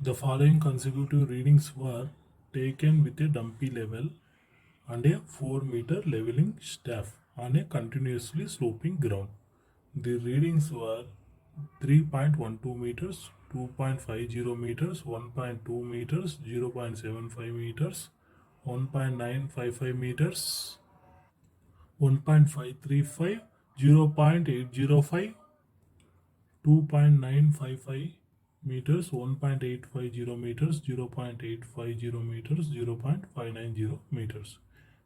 The following consecutive readings were taken with a dumpy level and a 4-meter leveling staff on a continuously sloping ground. The readings were 3.12 meters, 2.50 meters, 1.2 meters, 0.75 meters, 1.955 meters, 1.535, 0.805, 2.955 meters, 1.850 meters, 0.850 meters, 0.590 meters.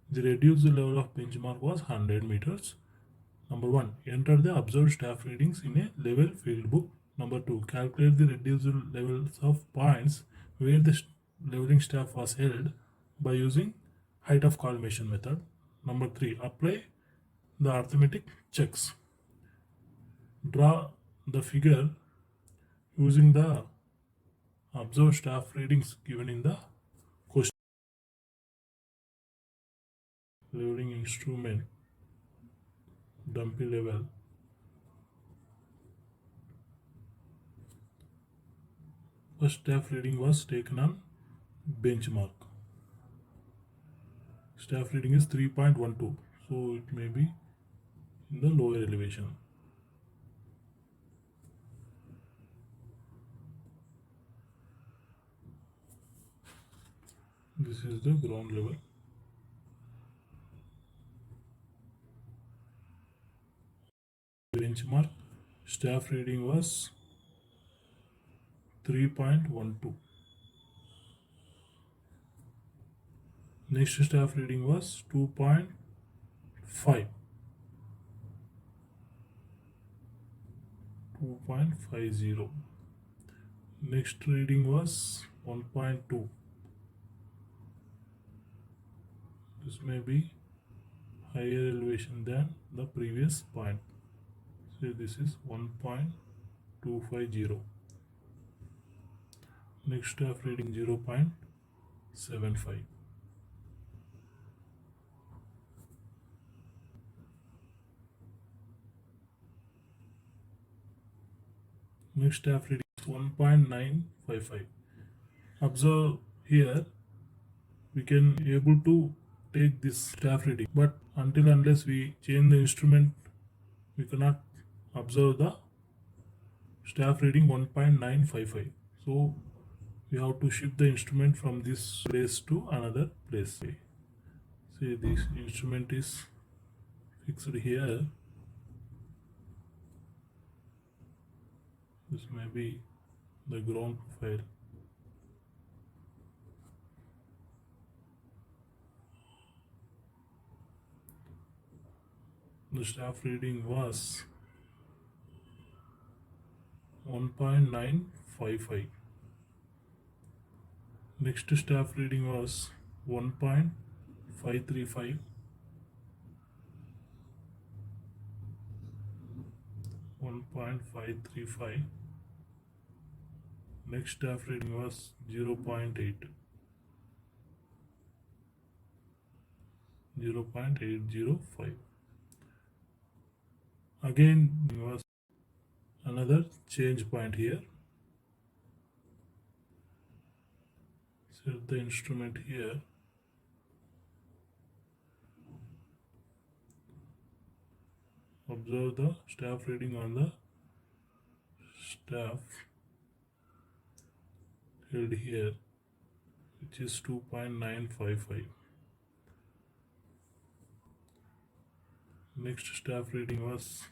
The reduced level of benchmark was 100 meters. Number 1. Enter the observed staff readings in a level field book. Number 2. Calculate the reduced levels of points where the leveling staff was held by using height of collimation method. Number 3. Apply the arithmetic checks. Draw the figure using the observed staff readings given in the question. Leveling instrument, dumpy level. First staff reading was taken on benchmark. Staff reading is 3.12, so it may be in the lower elevation. This is the ground level. Benchmark staff reading was 3.12. Next staff reading was 2.5. 2.50. Next reading was 1.2. This may be higher elevation than the previous point. So this is 1.250. Next staff reading 0.75. Next staff reading is 1.955. Observe here, we can able to take this staff reading, but until unless we change the instrument, we cannot observe the staff reading 1.955. So we have to shift the instrument from this place to another place. See, this instrument is fixed here. This may be the ground profile. The staff reading was 1.955. Next staff reading was 1.535. 1.535. Next staff reading was 0.8. 0.805. Again was another change point here. Set the instrument here. Observe the staff reading on the staff held here, which is 2.955. Next staff reading was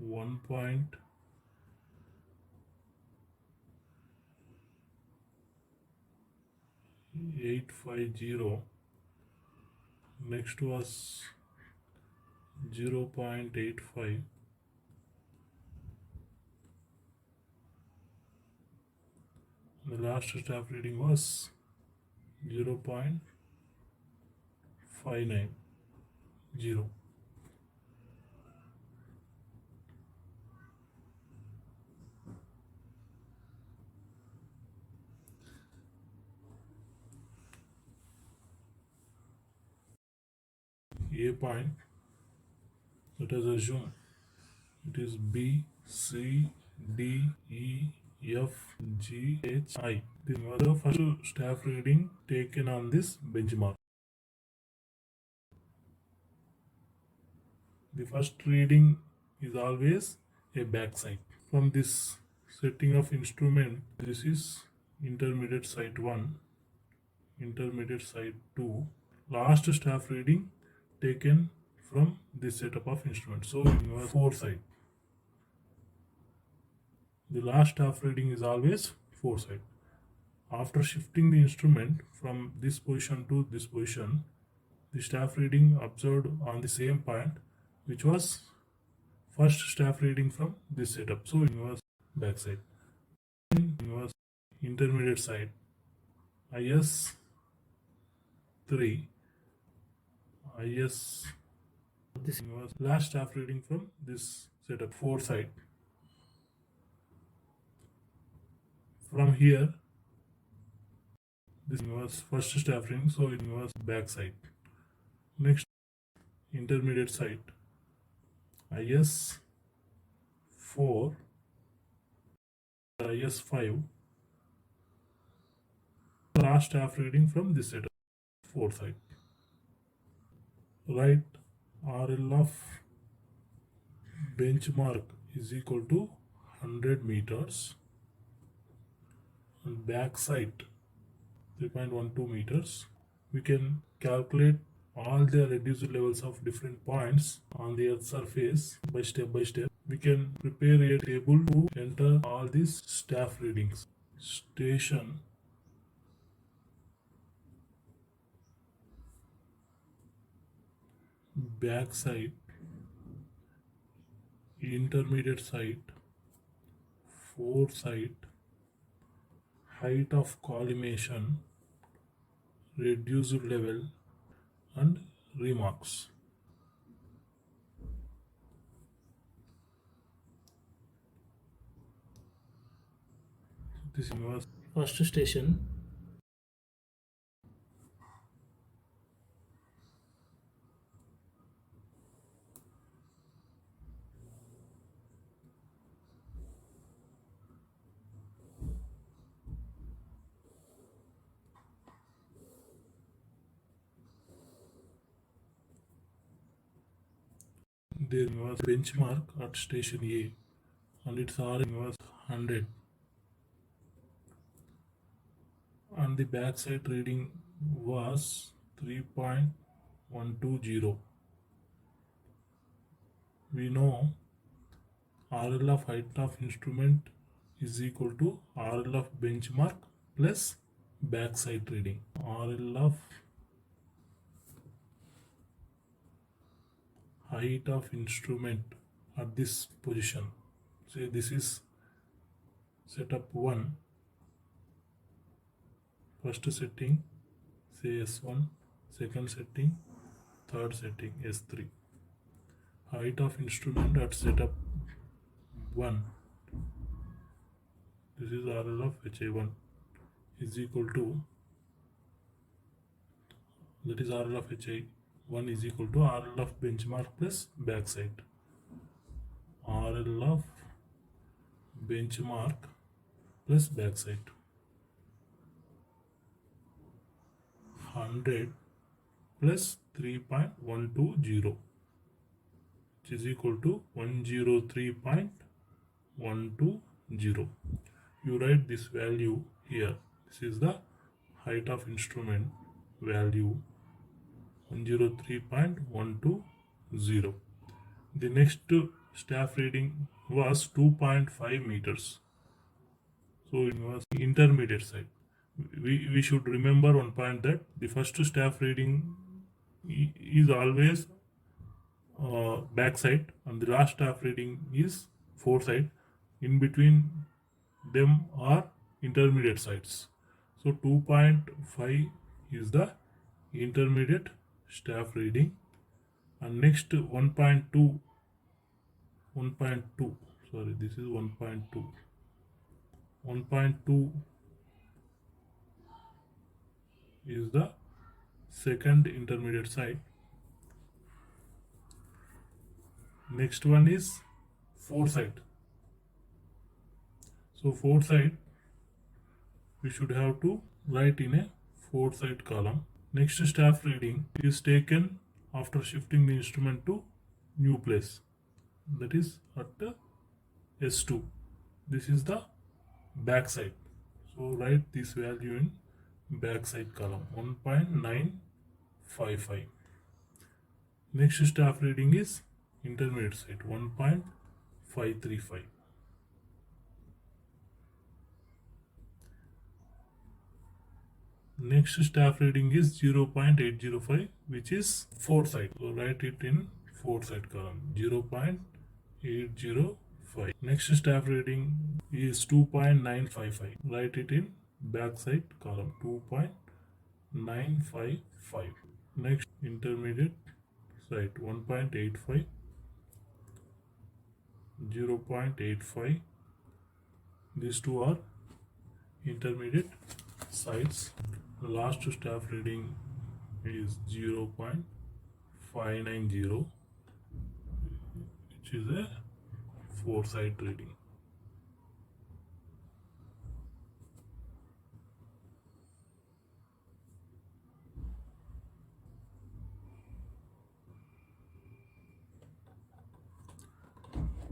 1.850. Next was 0.85. The last staff reading was 0.590. A point, let us assume it is B, C, D, E, F, GHI. This was the first staff reading taken on this benchmark. The first reading is always a backside. From this setting of instrument, this is intermediate site 1, intermediate site 2, last staff reading taken from this setup of instruments. So it was 4 side. The last staff reading is always 4 side. After shifting the instrument from this position to this position, the staff reading observed on the same point, which was first staff reading from this setup. So it was backside. It was intermediate side. IS 3, IS. This was last staff reading from this setup 4 side. From here, this was first staff reading, so it was backside. Next, intermediate side. IS 4, IS 5. Last staff reading from this setup 4 side. Write RL of benchmark is equal to 100 meters and backside 3.12 meters. We can calculate all the reduced levels of different points on the earth surface by step. We can prepare a table to enter all these staff readings. Station, backside, intermediate side, 4 side, height of collimation, reduced level, and remarks. This was first station. There was benchmark at station A and its RM was 100 and the backside reading was 3.120. We know RL of height of instrument is equal to RL of benchmark plus backside reading. RL of height of instrument at this position. Say this is setup 1, first setting, say S1, second setting, third setting S3. Height of instrument at setup 1, this is RL of HI1 is equal to, that is RL of HI1 is equal to RL of benchmark plus backside. RL of benchmark plus backside 100 plus 3.120, which is equal to 103.120. You write this value here. This is the height of instrument value 103.120. The next staff reading was 2.5 meters. So it was intermediate side. We should remember one point, that the first staff reading is always backside and the last staff reading is 4 side. In between them are intermediate sides. So 2.5 is the intermediate staff reading, and next 1.2, sorry, this is 1.2. 1.2 is the second intermediate side. Next one is 4 side. So 4 side we should have to write in a four side column. Next staff reading is taken after shifting the instrument to new place, that is at the S2. This is the back side. So write this value in back side column 1.955. Next staff reading is intermediate side 1.535. Next staff reading is 0.805, which is four side. So write it in four side column 0.805. Next staff reading is 2.955. Write it in back side column 2.955. Next intermediate side 1.85, 0.85. These two are intermediate sides. Last staff reading is 0.590, which is a four side reading.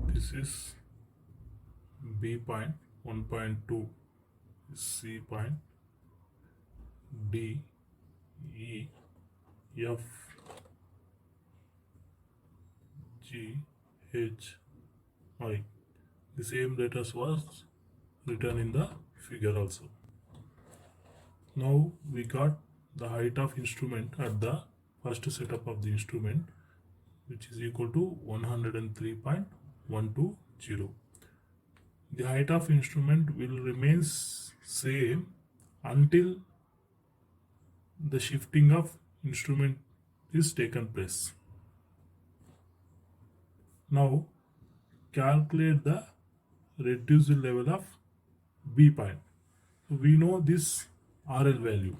This is B point, 1.2 C point, D, E, F, G, H, I. The same letters was written in the figure also. Now we got the height of instrument at the first setup of the instrument, which is equal to 103.120. The height of instrument will remain same until the shifting of instrument is taken place. Now calculate the reduced level of B point. So we know this RL value.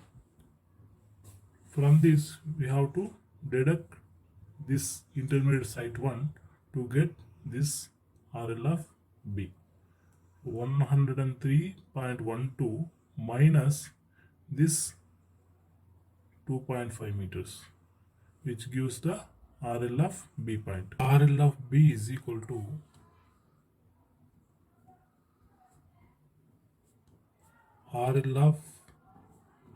From this we have to deduct this intermediate site 1 to get this RL of B. 103.12 minus this 2.5 meters, which gives the RL of B point. RL of B is equal to RL of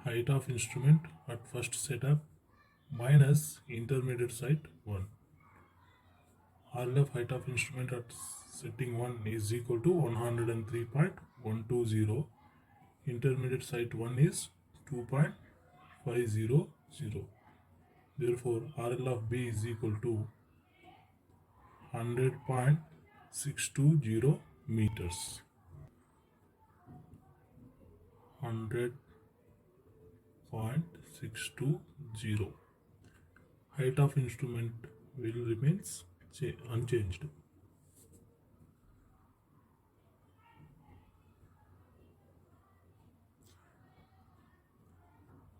height of instrument at first setup minus intermediate site 1. RL of height of instrument at setting 1 is equal to 103.120. Intermediate site 1 is 2.500. Therefore, RL of B is equal to 100.620 meters. 100.620. Height of instrument will remain unchanged.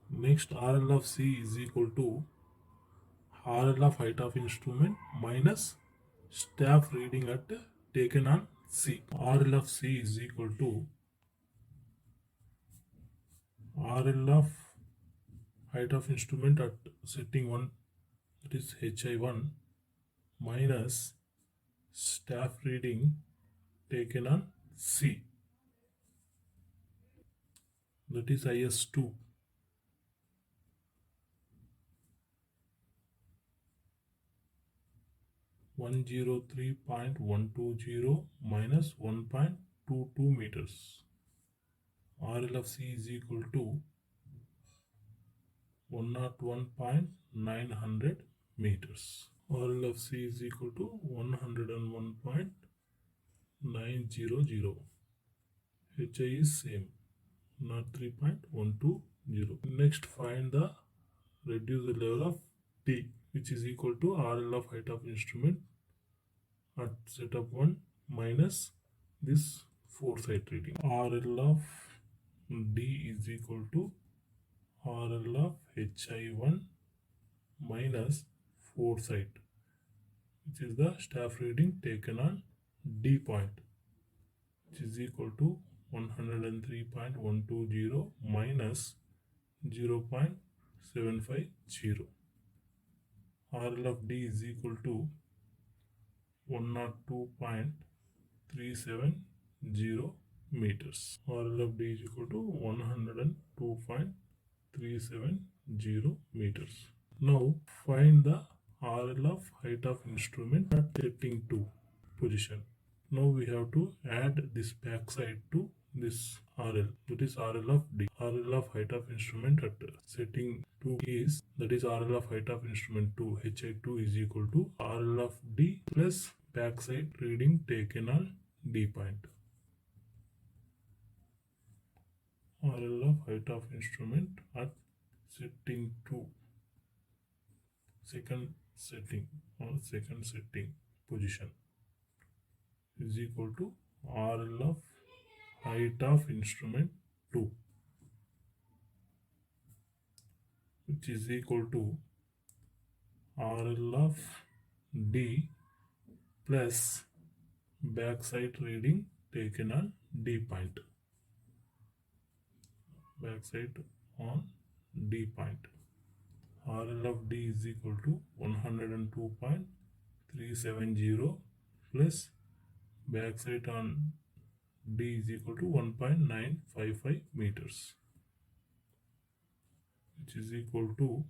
Next, RL of C is equal to RL of height of instrument minus staff reading at taken on C. RL of C is equal to RL of height of instrument at setting 1, that is HI1, minus staff reading taken on C, that is IS2. (103.120 minus 1.22 meters). RL of C is equal to 101.900 meters. RL of C is equal to 101.900. HI is same, not 3.120. Next, find the reduced level of T, which is equal to RL of height of instrument at setup 1 minus this four side reading. RL of D is equal to RL of HI1 minus four side, which is the staff reading taken on D point, which is equal to 103.120 minus 0.750. RL of D is equal to 102.370 meters. RL of D is equal to 102.370 meters. Now find the RL of height of instrument at setting 2 position. Now we have to add this back side to this RL, that is RL of D. RL of height of instrument at setting 2 is, that is RL of height of instrument 2, HI2 is equal to RL of D plus backside reading taken on D point. RL of height of instrument at setting 2, second setting position, is equal to RL of height of instrument 2, which is equal to RL of D plus backside reading taken on D point. Backside on D point. RL of D is equal to 102.370 plus backside on D is equal to 1.955 meters, which is equal to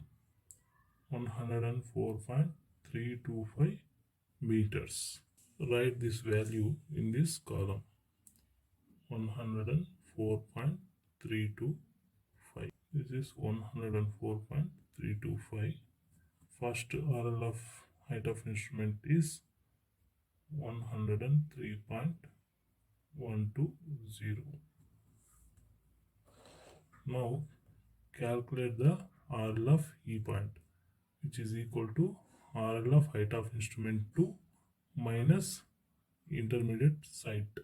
104.325 meters. Write this value in this column, 104.325. This is 104.325. First RL of height of instrument is 103.120. Now calculate the RL of E point, which is equal to RL of height of instrument 2 minus intermediate site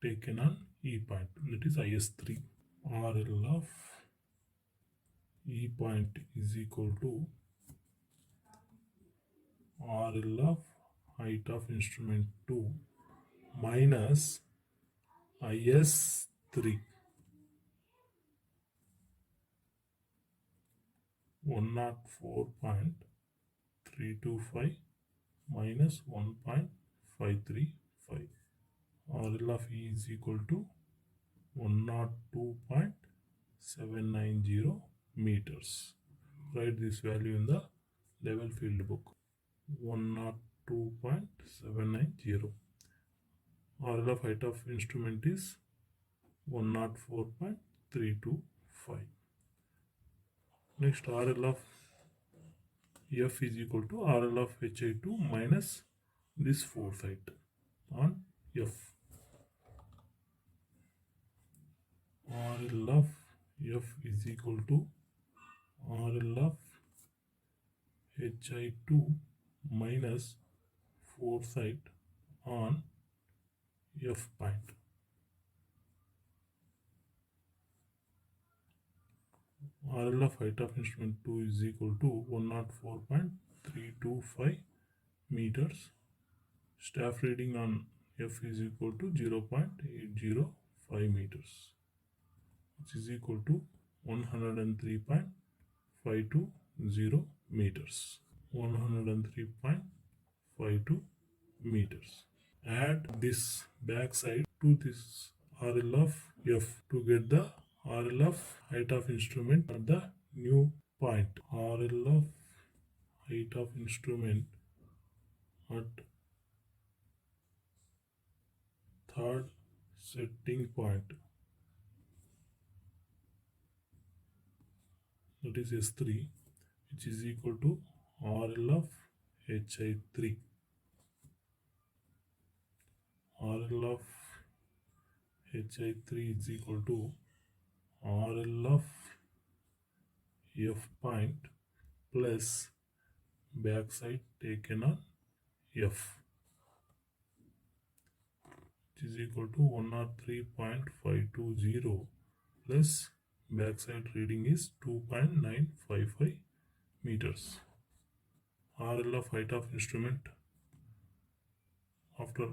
taken on E point, that is IS3. RL of E point is equal to RL of height of instrument 2 minus IS3, 104.325 minus 1.535. RL of E is equal to 102.790 meters. Write this value in the level field book, 102.790. RL of height of instrument is 104.325. Next, RL of F is equal to RL of HI2 minus this foresight on F. RL of F is equal to RL of HI2 minus foresight on F point. RL of height of instrument 2 is equal to 104.325 meters. Staff reading on F is equal to 0.805 meters, which is equal to 103.520 meters. 103.52 meters. Add this backside to this RL of F to get the RL of height of instrument at the new point. RL of height of instrument at third setting point, that is S3, which is equal to RL of HI3. RL of HI3 is equal to RL of F point plus backside taken on F, which is equal to 103.520 plus backside reading is 2.955 meters. RL of height of instrument after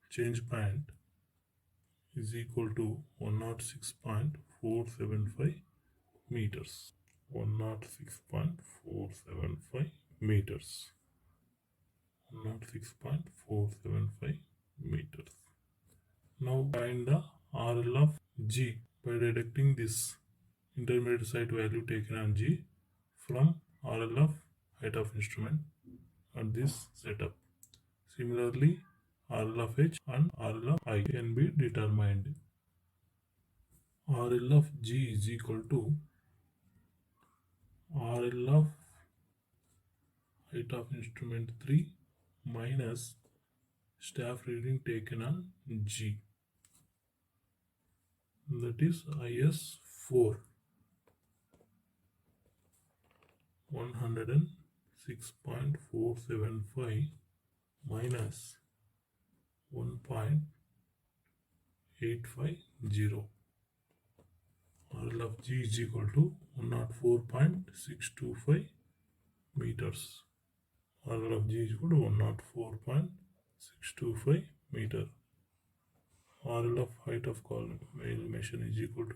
change point is equal to 106.475 meters. 106.475 meters. 106.475 meters. Now find the RL of G by deducting this intermediate site value taken on G from RL of height of instrument at this setup. Similarly, RL of H and RL of I can be determined. RL of G is equal to RL of height of instrument 3 minus staff reading taken on G, that is IS 4, 106.475 minus 1.850. RL of G is equal to 104.625 meters. RL of G is equal to 104.625 meter. RL of height of collimation is equal to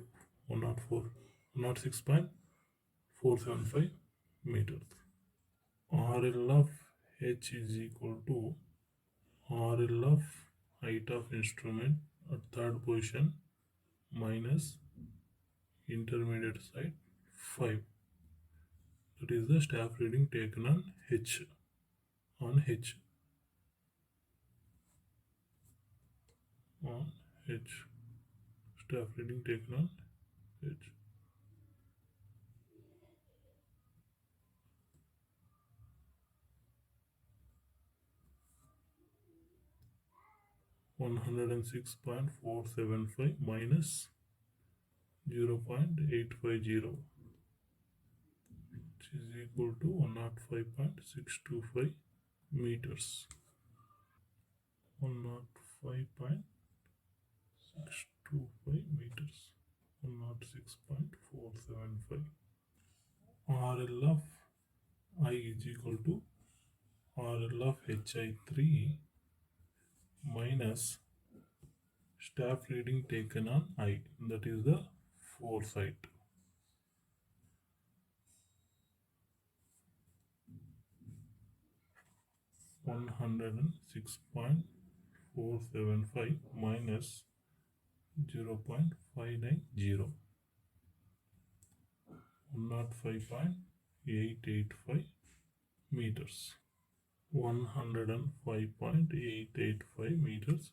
106.475 meters. RL of H is equal to RL of height of instrument at third position minus intermediate side 5. That is the staff reading taken on H. On H. On H. Staff reading taken on H. 106.475 minus 0.850, which is equal to 105.625 meters. 105.625 meters. 106.475. RL of I is equal to RL of HI3 minus staff reading taken on I, that is the foresight. 106.475 minus 0.590, 105.885 meters. 105.885 meters.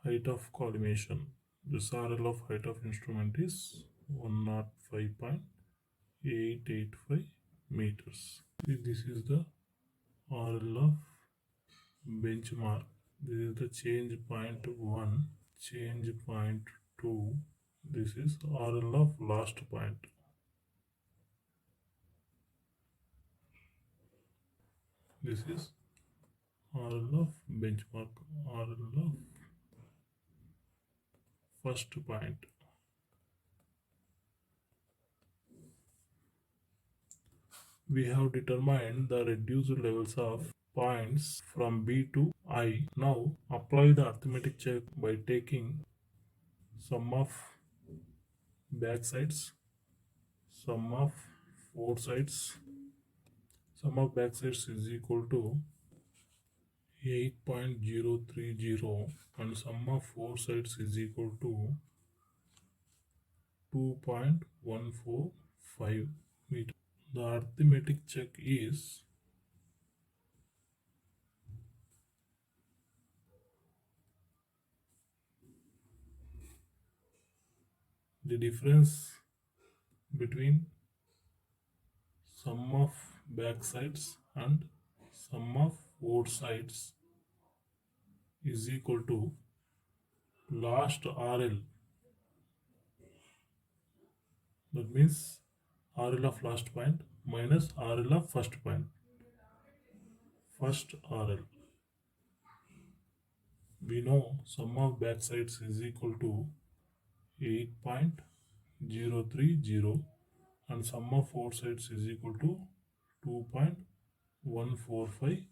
Height of collimation. This RL of height of instrument is 105.885 meters. This is the RL of benchmark. This is the change point 1, change point 2. This is RL of last point. This is RL of benchmark, RL of first point. We have determined the reduced levels of points from B to I. Now apply the arithmetic check by taking sum of back sides, sum of four sides. Sum of back sides is equal to 8.030 and sum of four sides is equal to 2.145 meters. The arithmetic check is the difference between sum of back sides and sum of four sides is equal to last RL. That means RL of last point minus RL of first point. First RL. We know sum of back sides is equal to 8.030 and sum of four sides is equal to 2.145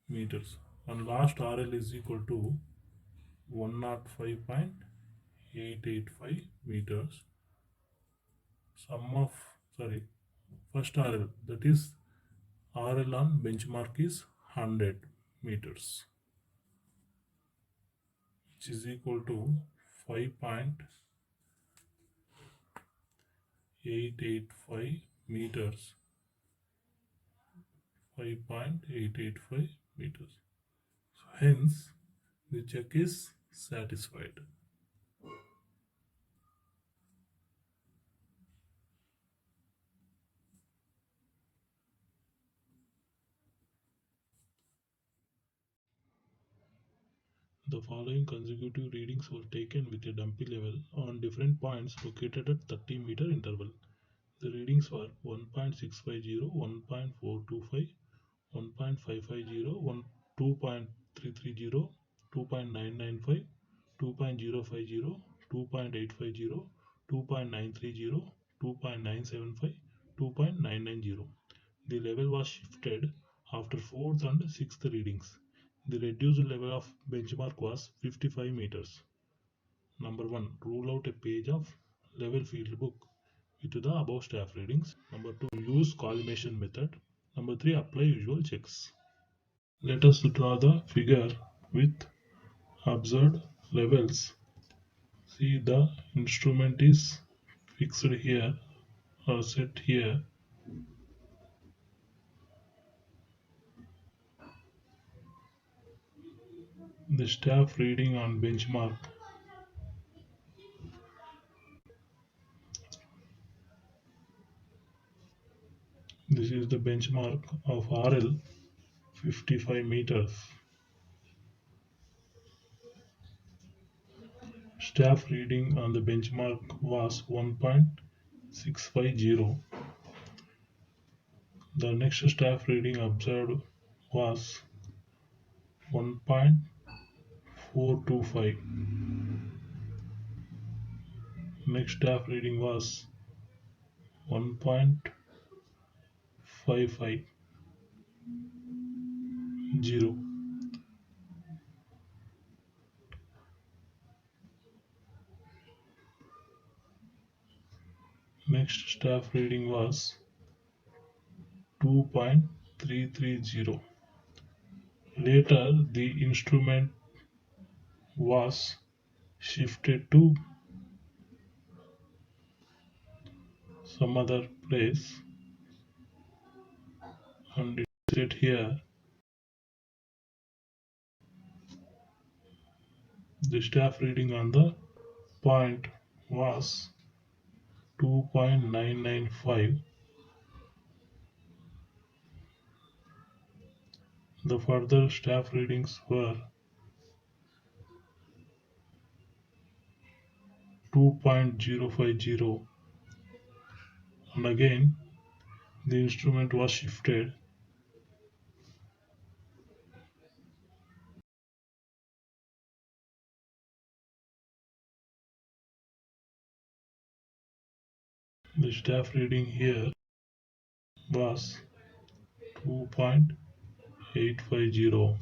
meters and last RL is equal to 105.885 885 meters. Sum of, sorry, first RL, that is RL on benchmark is 100 meters, which is equal to 5.885 meters. 5.885 meters. So hence, the check is satisfied. The following consecutive readings were taken with a dumpy level on different points located at 30-meter interval. The readings were 1.650, 1.425, 1.550, 2.330, 2.995, 2.050, 2.850, 2.930, 2.975, 2.990. The level was shifted after 4th and 6th readings. The reduced level of benchmark was 55 meters. Number 1. Rule out a page of level field book with the above staff readings. Number 2. Use collimation method. Number 3. Apply usual checks. Let us draw the figure with observed levels. See, the instrument is fixed here or set here. The staff reading on benchmark. This is the benchmark of RL, 55 meters. Staff reading on the benchmark was 1.650. The next staff reading observed was 1.425. Next staff reading was 1.550. Next staff reading was 2.330. Later, the instrument was shifted to some other place and it set here. The staff reading on the point was 2.995. The further staff readings were 2.050 and again the instrument was shifted. The staff reading here was 2.850.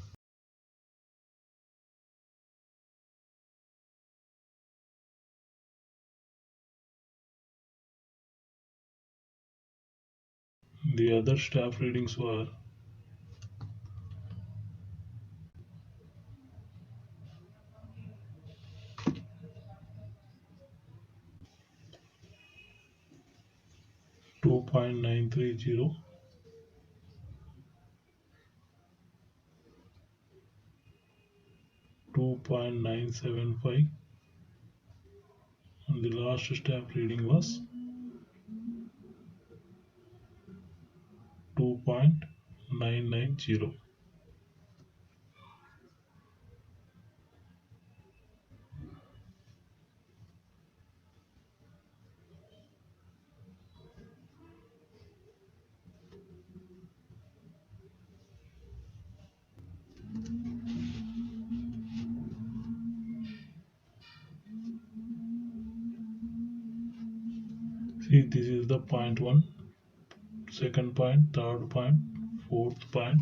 The other staff readings were 2.930, 2.975 and the last staff reading was 2.990. See, this is the point 1, second point, third point, fourth point,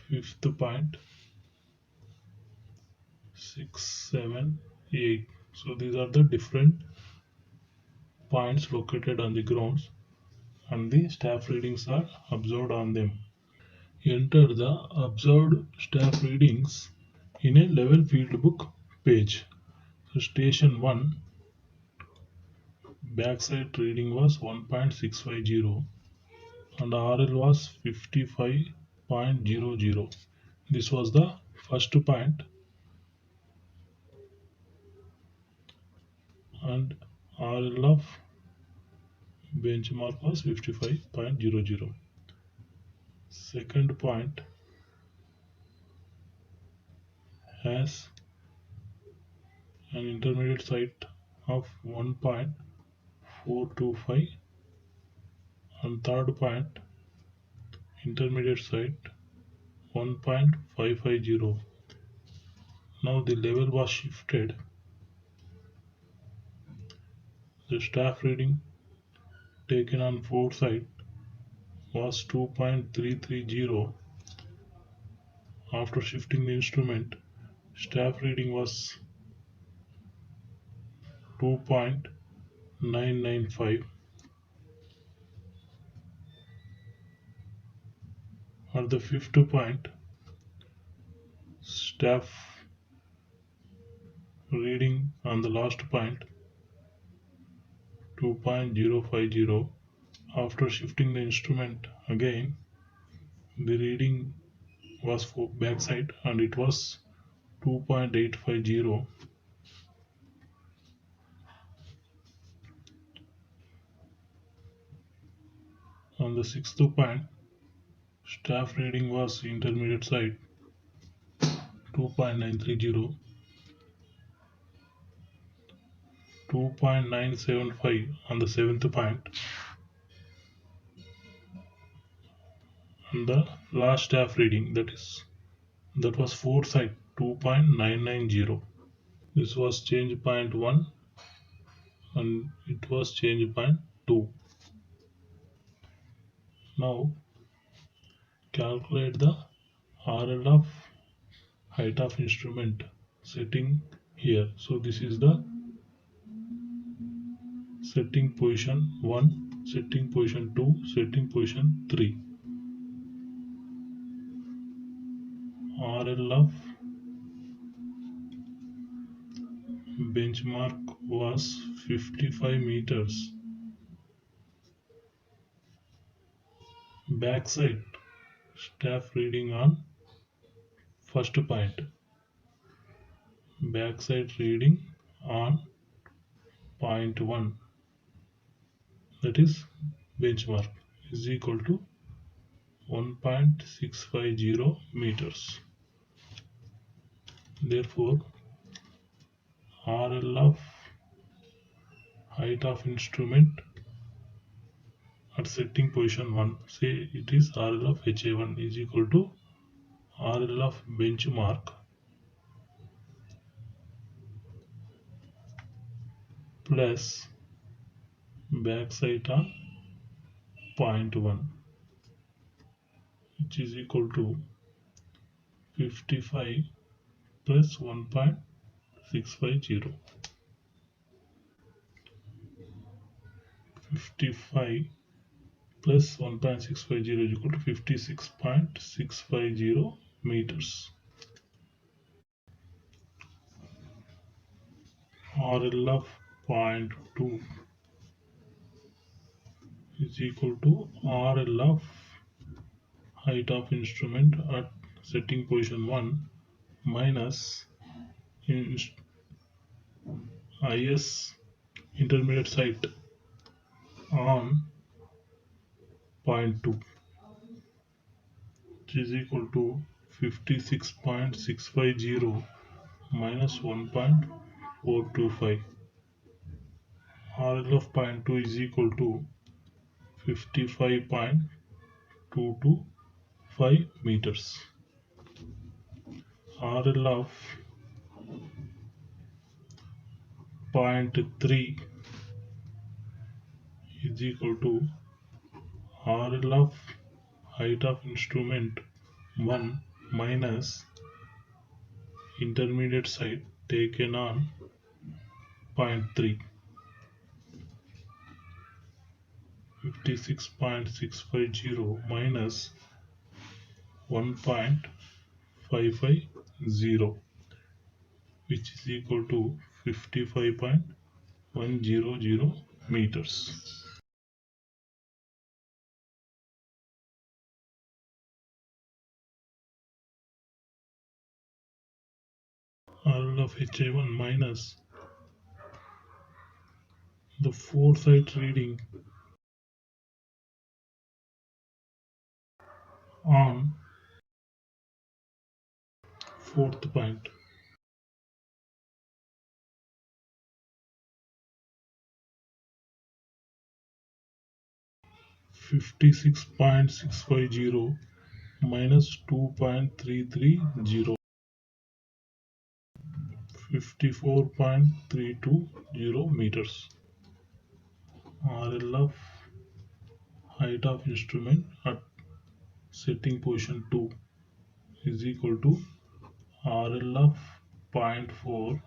fifth point, 6, 7, 8. So these are the different points located on the grounds and the staff readings are observed on them. Enter the observed staff readings in a level field book page. So station 1 backside reading was 1.650 and RL was 55.00. This was the first point and RL of benchmark was 55.00. Second point has an intermediate site of 1.425 and third point intermediate site 1.550. Now the level was shifted. The staff reading taken on 4 site was 2.330. After shifting the instrument, staff reading was 2.995. At the fifth point, staff reading on the last point 2.050. After shifting the instrument again, the reading was for backside and it was 2.850. On the sixth point, staff reading was intermediate side 2.930, 2.975 on the seventh point, and the last staff reading that was 4 side 2.990. This was change point 1 and it was change point 2. Now calculate the RL of height of instrument setting here. So this is the setting position 1, setting position 2, setting position 3. RL of benchmark was 55 meters. Backside staff reading on first point. Backside reading on point 1, that is benchmark, is equal to 1.650 meters. Therefore, RL of height of instrument at setting position 1, say it is RL of HA1 is equal to RL of benchmark plus backside on point 1, which is equal to 55 plus 1.650. 55 plus 1.650 is equal to 56.650 meters. RL of point 2 is equal to RL of height of instrument at setting position 1 minus IS intermediate site on point 2, which is equal to 56.650 minus 1.425. RL of point 2 is equal to 55.225 meters. RL of point 3 is equal to RL of height of instrument 1 minus intermediate side taken on 0.3, 56.650 minus 1.550, which is equal to 55.100 meters. RL of HI1 minus the foresight reading on fourth point. 56.650 minus 2.330, 54.320 meters. RL of height of instrument at setting position 2 is equal to RL of 0.4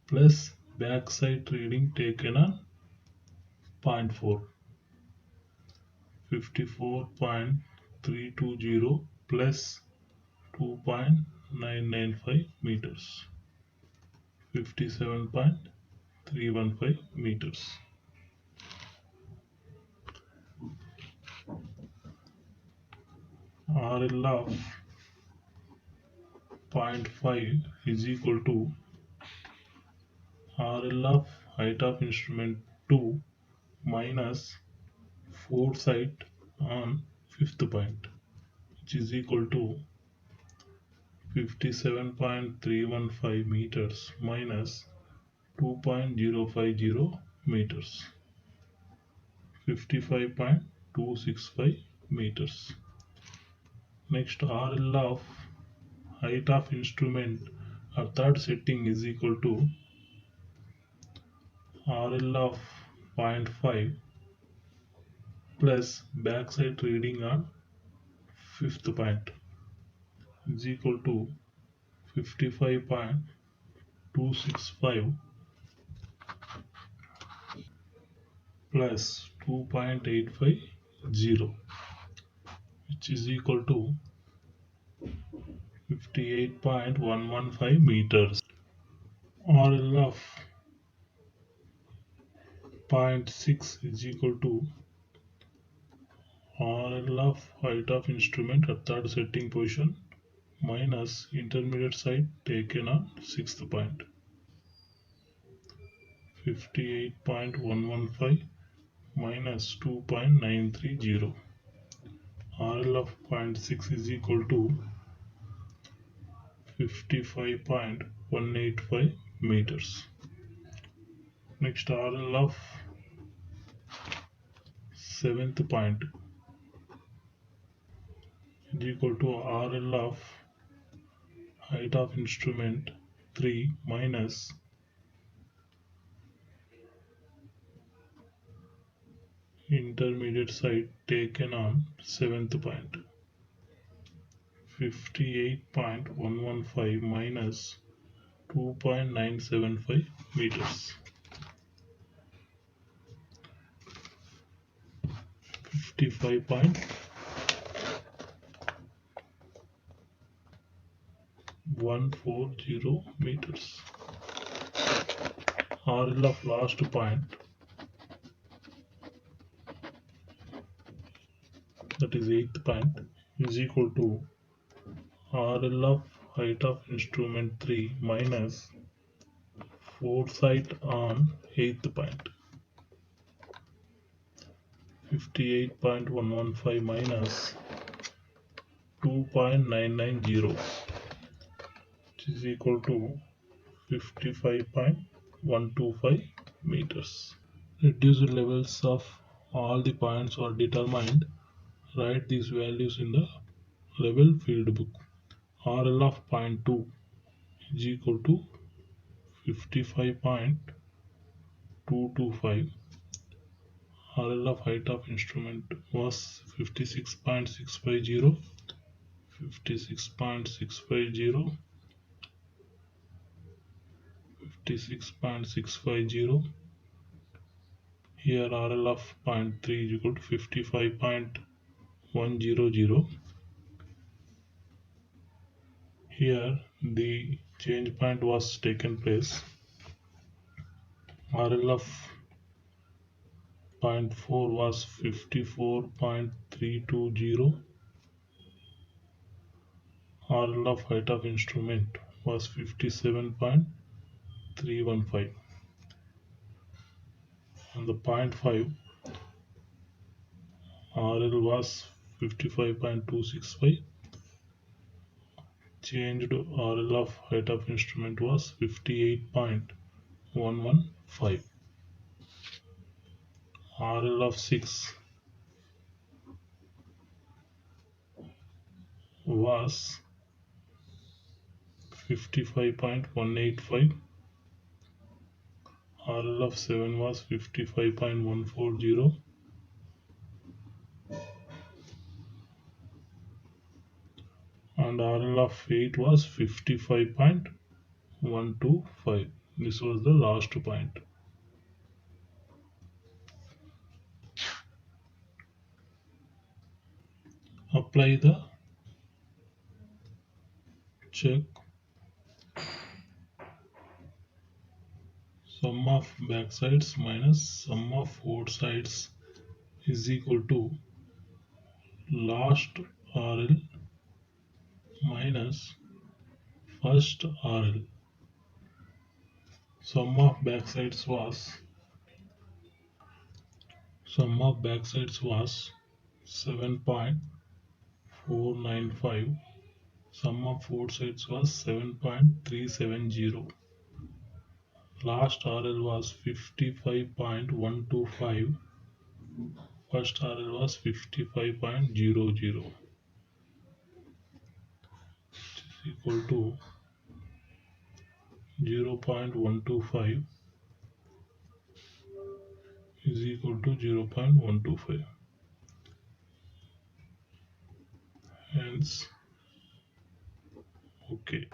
plus backside reading taken on 0.4, 54.320 plus 2.995 meters, 57.315 meters. RL of 0.5 is equal to RL of height of instrument 2 minus foresight on fifth point, which is equal to 57.315 meters minus 2.050 meters, 55.265 meters. Next, RL of height of instrument at third setting is equal to RL of 0.5 plus backside reading on fifth point is equal to 55.265 plus 2.850, which is equal to 58.115 meters. RL of 0.6 is equal to RL of height of instrument at third setting position minus intermediate side taken on sixth point, 58.115 minus 2.930. RL of 0.6 is equal to 55.185 meters. Next, RL of seventh point is equal to RL of height of instrument 3 minus intermediate side taken on seventh point, 58.115 minus 2.975 meters, 55.140 meters. RL of last point, that is eighth point, is equal to RL of height of instrument 3 minus foresight on eighth point, 58.115 minus 2.990, which is equal to 55.125 meters. Reduced levels of all the points are determined. Write these values in the level field book. RL of 0.2 is equal to 55.225. RL of height of instrument was 56.650, 56.650, 56.650. Here RL of zero point 0.3 is equal to 55.100. Here the change point was taken place. RL of zero point 0.4 was 54.320. RL of height of instrument was 57.315. On the 0.5, RL was 55.265. Changed RL of height of instrument was 58.115. RL of 6 was 55.185. RL of 7 was 55.140, and RL of 8 was 55.125. This was the last point. Apply the check. Sum of backsides minus sum of forward sides is equal to last RL minus first RL. Sum of backsides was 7.495. Sum of forward sides was 7.370. Last RL was 55.125. First RL was 55.00. Equal to 0.125 is equal to 0.125. Hence, okay.